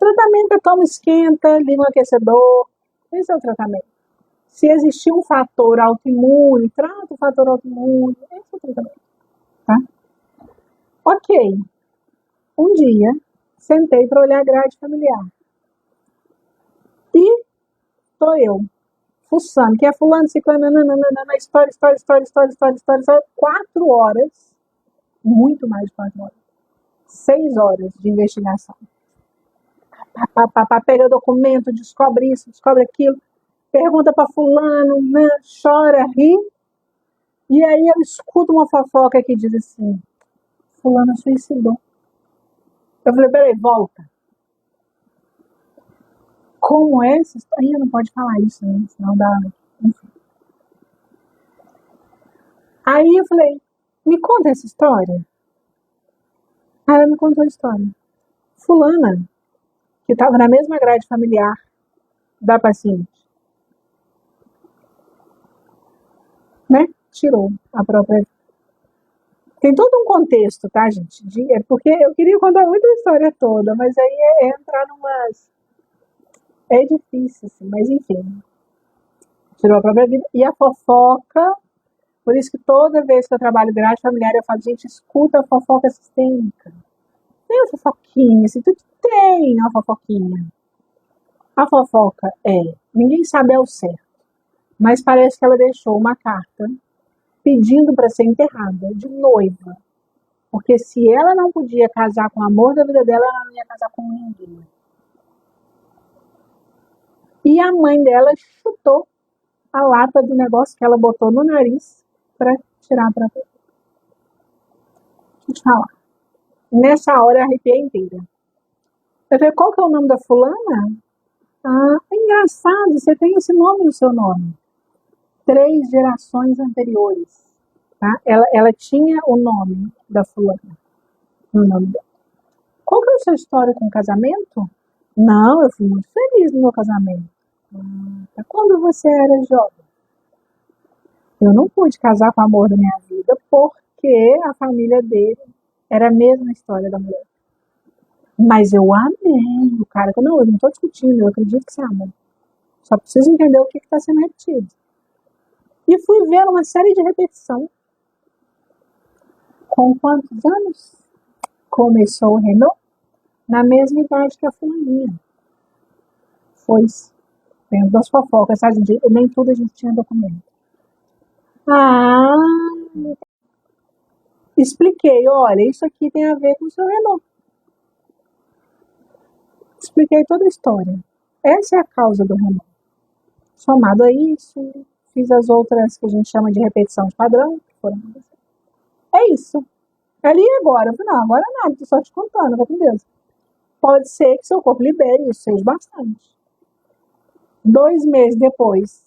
Tratamento é toma, esquenta, liga um aquecedor. Esse é o tratamento. Se existir um fator autoimune, trata o fator autoimune. Esse é o tratamento. Tá? Ok. Um dia, sentei para olhar a grade familiar. E sou eu, fuçando, que é fulano, ciclano, na história, 4 horas, muito mais de 4 horas, 6 horas de investigação. Pega documento, descobre isso, descobre aquilo, pergunta para fulano, né, chora, ri, e aí eu escuto uma fofoca que diz assim, fulano suicidou. Eu falei, peraí, volta. Como é essa história? Não pode falar isso, né? Senão dá... Enfim. Aí eu falei, me conta essa história. Aí ela me contou a história. Fulana, que estava na mesma grade familiar da paciente, né? Tirou a própria vida. Tem todo um contexto, tá, gente? Porque eu queria contar muita história toda, mas aí é entrar numas... É difícil, assim, mas enfim. Tirou a própria vida. E a fofoca, por isso que toda vez que eu trabalho grade familiar, eu falo, gente, escuta a fofoca sistêmica. Tem a fofoquinha, assim, tudo tem a fofoquinha. A fofoca ninguém sabe ao certo, mas parece que ela deixou uma carta pedindo para ser enterrada, de noiva. Porque se ela não podia casar com o amor da vida dela, ela não ia casar com ninguém. E a mãe dela chutou a lata do negócio que ela botou no nariz para tirar para ver. Deixa eu te falar. Nessa hora eu arrepiei inteira. Eu falei, qual que é o nome da fulana? Ah, é engraçado, você tem esse nome no seu nome. 3 gerações anteriores. Tá? Ela tinha o nome da fulana no nome dela. Qual que é a sua história com o casamento? Não, eu fui muito feliz no meu casamento. Quando você era jovem? Eu não pude casar com o amor da minha vida porque a família dele era a mesma história da mulher. Mas eu amei o cara. Não, eu não estou discutindo, eu acredito que você ama. Só preciso entender o que está sendo repetido. E fui ver uma série de repetição. Com quantos anos começou o Renault? Na mesma idade que a fulaninha. Foi dentro das fofocas, sabe? Nem tudo a gente tinha documento. Expliquei, olha, isso aqui tem a ver com o seu Renault. Expliquei toda a história. Essa é a causa do Renault. Somado a isso, fiz as outras que a gente chama de repetição de padrão. É isso. Ali e agora. Eu falei, não, agora nada, tô só te contando, vai com Deus. Pode ser que seu corpo libere, isso seja bastante. 2 meses depois,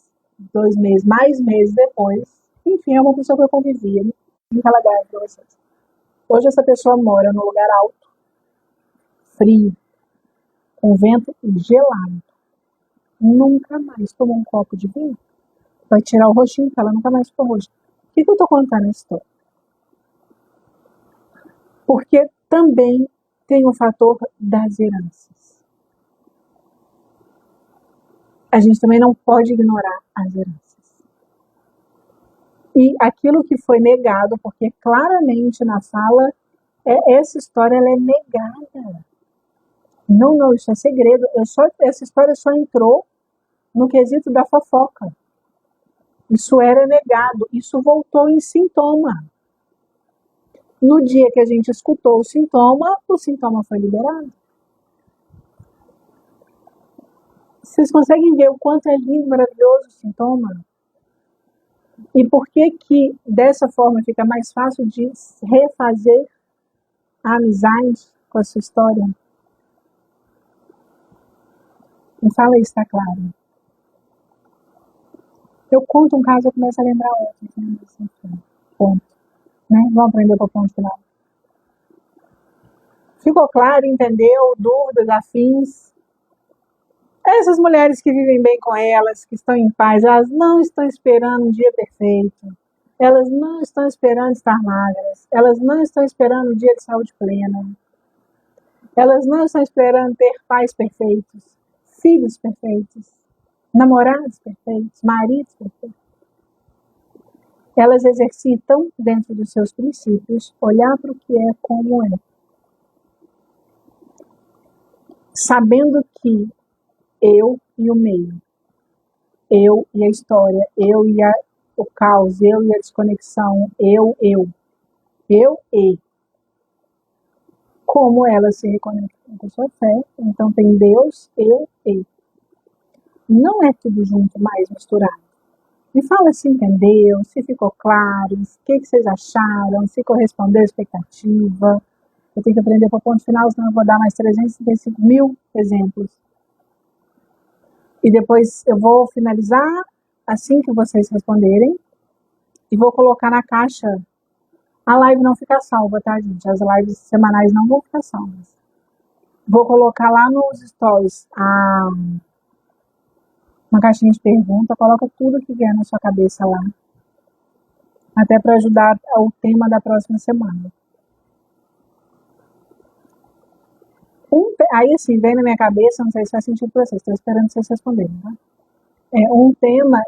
mais meses depois, enfim, é uma pessoa que eu convivia, aquela grade pra vocês. Hoje essa pessoa mora num lugar alto, frio, com vento gelado. Nunca mais tomou um copo de vinho. Vai tirar o roxinho, que ela nunca mais ficou roxa. Por que eu tô contando essa história? Porque também tem o fator das heranças. A gente também não pode ignorar as heranças. E aquilo que foi negado, porque claramente na sala, essa história ela é negada. Não, isso é segredo. Essa história só entrou no quesito da fofoca. Isso era negado, isso voltou em sintoma. No dia que a gente escutou o sintoma foi liberado. Vocês conseguem ver o quanto é lindo, maravilhoso o sintoma? E por que dessa forma fica mais fácil de refazer a amizade com a sua história? Me fala isso, tá claro? Eu conto um caso, eu começo a lembrar outro. Ponto. Né? Vamos aprender para o ponto final. Ficou claro, entendeu? Dúvidas, afins? Essas mulheres que vivem bem com elas, que estão em paz, elas não estão esperando um dia perfeito. Elas não estão esperando estar magras. Elas não estão esperando um dia de saúde plena. Elas não estão esperando ter pais perfeitos, filhos perfeitos, namorados perfeitos, maridos perfeitos. Elas exercitam, dentro dos seus princípios, olhar para o que é como é. Sabendo que eu e o meio, eu e a história, eu e o caos, eu e a desconexão, eu e. Como elas se reconectam com a sua fé, então tem Deus, eu e. Não é tudo junto, mais misturado. Me fala se entendeu, se ficou claro, o que vocês acharam, se correspondeu à expectativa. Eu tenho que aprender para o ponto final, senão eu vou dar mais 355 mil exemplos. E depois eu vou finalizar assim que vocês responderem e vou colocar na caixa. A live não fica salva, tá, gente? As lives semanais não vão ficar salvas. Vou colocar lá nos stories uma caixinha de pergunta, coloca tudo que vier na sua cabeça lá. Até para ajudar o tema da próxima semana. Aí assim, vem na minha cabeça, não sei se faz sentido para vocês, estou esperando vocês responderem, tá? Um tema,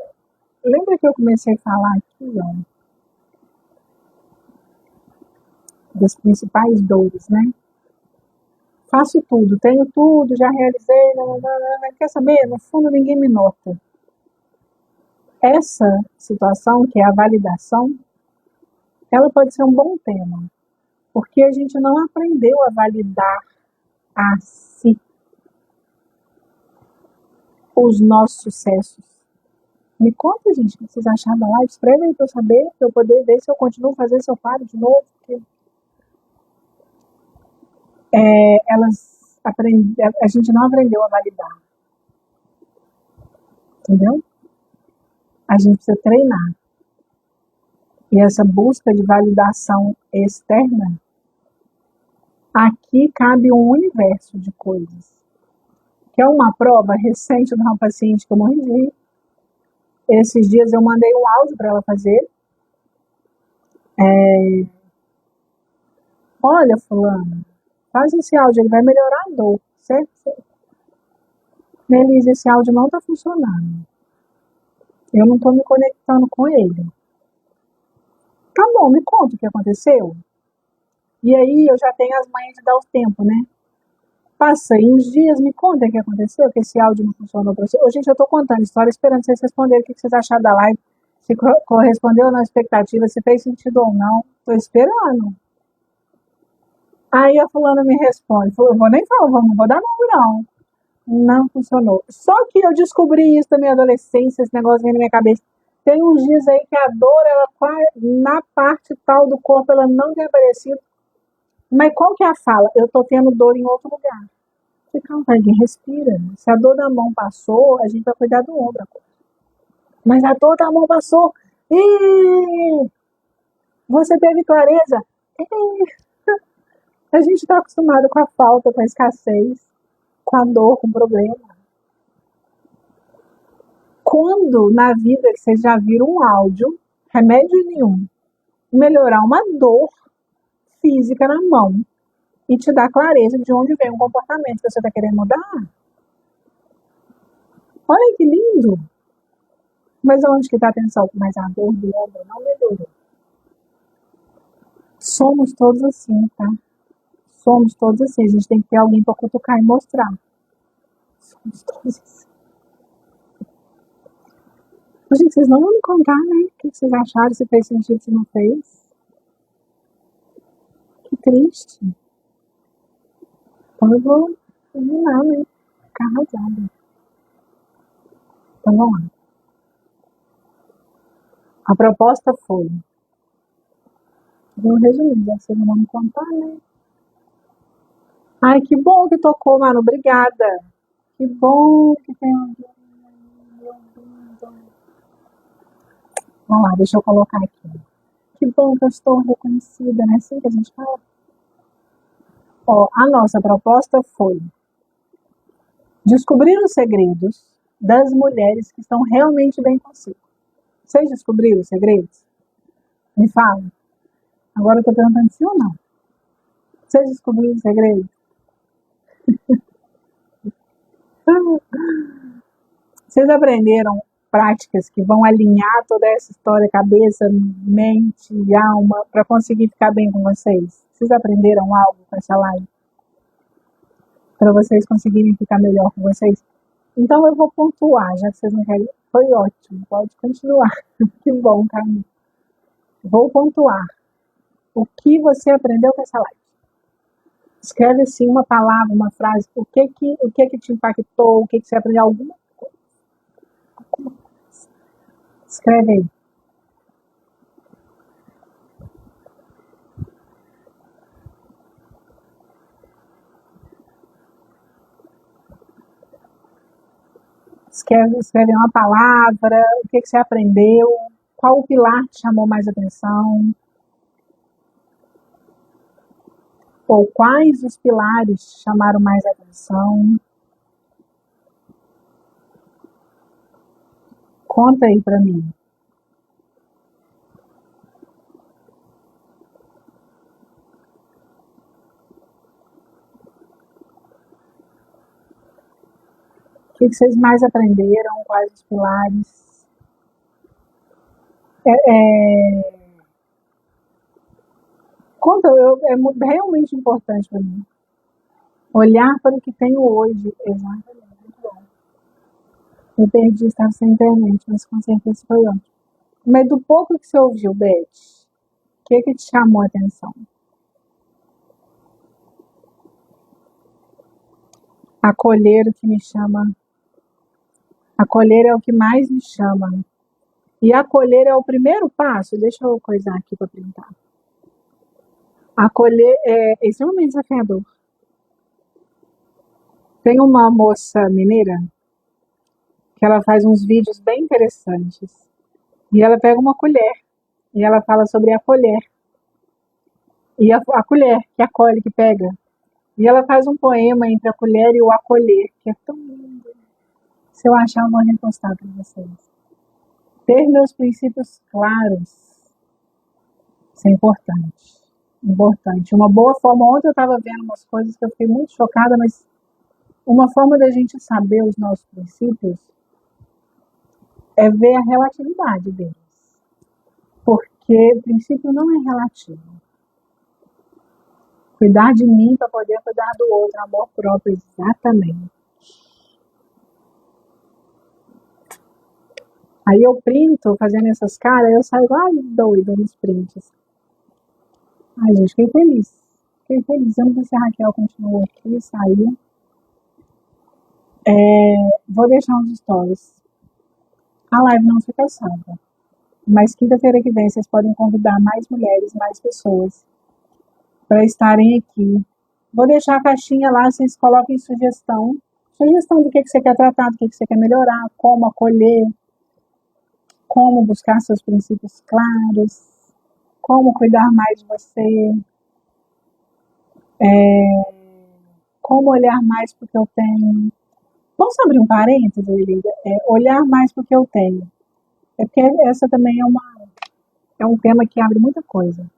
lembra que eu comecei a falar aqui, ó, das principais dores, né? Faço tudo, tenho tudo, já realizei, mas quer saber? No fundo ninguém me nota. Essa situação, que é a validação, ela pode ser um bom tema, porque a gente não aprendeu a validar a si os nossos sucessos. Me conta, gente, o que vocês acharam da live. Escreve aí para eu saber, para eu poder ver se eu continuo fazendo, se eu paro de novo. Porque, a gente não aprendeu a validar. Entendeu? A gente precisa treinar. E essa busca de validação externa, aqui cabe um universo de coisas. Que é uma prova recente de uma paciente que eu morri de rir. Esses dias eu mandei um áudio para ela fazer. Olha, fulano, faz esse áudio, ele vai melhorar a dor, certo? Melise, esse áudio não está funcionando. Eu não estou me conectando com ele. Tá bom, me conta o que aconteceu. E aí eu já tenho as manhas de dar o tempo, né? Passei uns dias, me conta o que aconteceu, que esse áudio não funcionou para você. Ô, gente, eu estou contando história, esperando vocês responderem o que vocês acharam da live, se correspondeu ou não à expectativa, se fez sentido ou não. Estou esperando. Aí a fulana me responde, falou, eu vou nem falar, não vou dar nome não. Não funcionou. Só que eu descobri isso da minha adolescência, esse negócio vem na minha cabeça. Tem uns dias aí que a dor, ela na parte tal do corpo, ela não tem aparecido. Mas qual que é a fala? Eu tô tendo dor em outro lugar. Falei, calma, respira. Se a dor da mão passou, a gente vai cuidar do ombro. Mas a dor da mão passou. Ih, você teve clareza? A gente está acostumado com a falta, com a escassez, com a dor, com o problema. Quando na vida vocês já viram um áudio, remédio nenhum, melhorar uma dor física na mão e te dar clareza de onde vem um comportamento que você está querendo mudar? Olha que lindo! Mas onde que está a atenção? Mas a dor do ombro não melhorou. Somos todos assim, tá? Somos todos assim. A gente tem que ter alguém para cutucar e mostrar. Somos todos assim. Gente, vocês não vão me contar, né? O que vocês acharam, se fez sentido, se não fez. Que triste. Então eu vou terminar, né? Ficar arrasada. Então vamos lá. A proposta foi. Vou resumir, vocês não vão me contar, né? Ai, que bom que tocou, mano. Obrigada. Que bom que tem alguém. Vamos lá, deixa eu colocar aqui. Que bom que eu estou reconhecida, né? Assim que a gente fala. Ó, a nossa proposta foi descobrir os segredos das mulheres que estão realmente bem consigo. Vocês descobriram os segredos? Me falam. Agora eu estou perguntando sim ou não. Vocês descobriram os segredos? Vocês aprenderam práticas que vão alinhar toda essa história, cabeça, mente e alma, para conseguir ficar bem com vocês? Vocês aprenderam algo com essa live? Para vocês conseguirem ficar melhor com vocês? Então eu vou pontuar, já que vocês não querem. Foi ótimo, pode continuar. Que bom, Camila. Vou pontuar. O que você aprendeu com essa live? Escreve assim uma palavra, uma frase. O que te impactou? O que você aprendeu? Alguma coisa. Escreve aí. Escreve uma palavra. O que você aprendeu? Qual o pilar te chamou mais atenção? Ou quais os pilares te chamaram mais atenção? Conta aí para mim. O que vocês mais aprenderam? Quais os pilares? Conta, é realmente importante para mim. Olhar para o que tenho hoje. Exatamente. Muito bom. Eu perdi, estava sem internet, mas com certeza foi ótimo. Mas do pouco que você ouviu, Beth, o que te chamou a atenção? Acolher o que me chama. Acolher é o que mais me chama. E acolher é o primeiro passo. Deixa eu coisar aqui para printar. Acolher é extremamente desafiador. Tem uma moça mineira que ela faz uns vídeos bem interessantes. E ela pega uma colher e ela fala sobre acolher. E a colher que acolhe, que pega. E ela faz um poema entre a colher e o acolher, que é tão lindo. Se eu achar, eu vou repostar para vocês. Ter meus princípios claros. Isso é importante. Importante. Uma boa forma, ontem eu estava vendo umas coisas que eu fiquei muito chocada, mas uma forma da gente saber os nossos princípios é ver a relatividade deles. Porque princípio não é relativo. Cuidar de mim para poder cuidar do outro, amor próprio, exatamente. Aí eu printo, fazendo essas caras, eu saio igual doida nos prints. Ai, gente, fiquei feliz. Fiquei feliz. Eu não sei se a Raquel continuou aqui, saiu. Vou deixar uns stories. A live não fica salva. Mas quinta-feira que vem vocês podem convidar mais mulheres, mais pessoas para estarem aqui. Vou deixar a caixinha lá, vocês coloquem sugestão. Sugestão do que você quer tratar, do que você quer melhorar, como acolher, como buscar seus princípios claros, como cuidar mais de você, como olhar mais para o que eu tenho. Vamos abrir um parênteses, Lívia? Olhar mais para o que eu tenho. É porque essa também é um tema que abre muita coisa.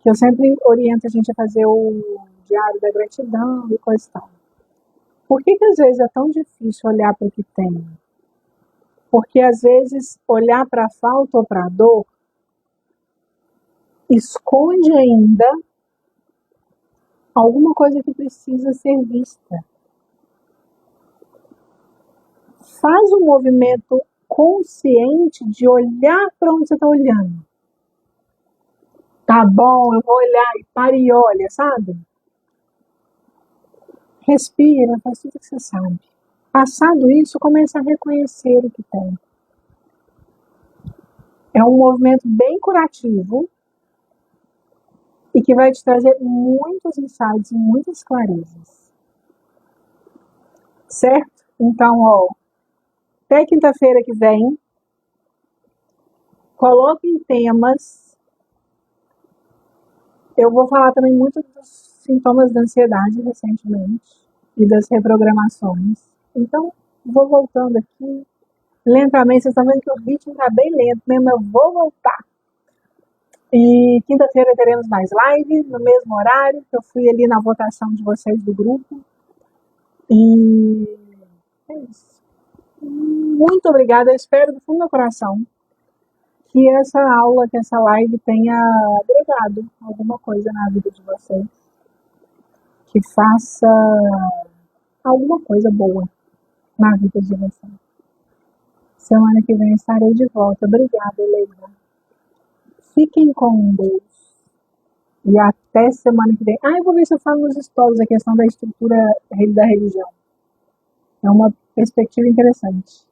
Que eu sempre oriento a gente a fazer o diário da gratidão e coisa e tal. Por que às vezes é tão difícil olhar para o que tem? Porque às vezes olhar para a falta ou para a dor esconde ainda alguma coisa que precisa ser vista. Faz um movimento consciente de olhar para onde você está olhando. Tá bom, eu vou olhar e para e olha, sabe? Respira, faz tudo que você sabe. Passado isso, começa a reconhecer o que tem. É um movimento bem curativo e que vai te trazer muitos insights e muitas clarezas. Certo? Então, até quinta-feira que vem, coloquem temas. Eu vou falar também muito dos sintomas da ansiedade recentemente e das reprogramações. Então, vou voltando aqui lentamente. Vocês estão vendo que o ritmo está bem lento, né? Mas eu vou voltar. E quinta-feira teremos mais live, no mesmo horário, que eu fui ali na votação de vocês do grupo. E é isso. Muito obrigada. Eu espero do fundo do meu coração que essa aula, que essa live tenha agregado alguma coisa na vida de vocês, que faça alguma coisa boa na vida de vocês. Semana que vem estarei de volta. Obrigada, Helena. Fiquem com Deus. E até semana que vem. Eu vou ver se eu falo nos stories a questão da estrutura da religião. É uma perspectiva interessante.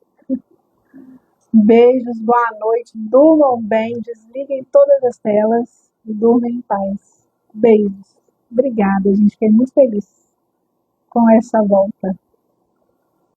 Beijos, boa noite, durmam bem, desliguem todas as telas e durmam em paz. Beijos. Obrigada, a gente fiquei muito feliz com essa volta.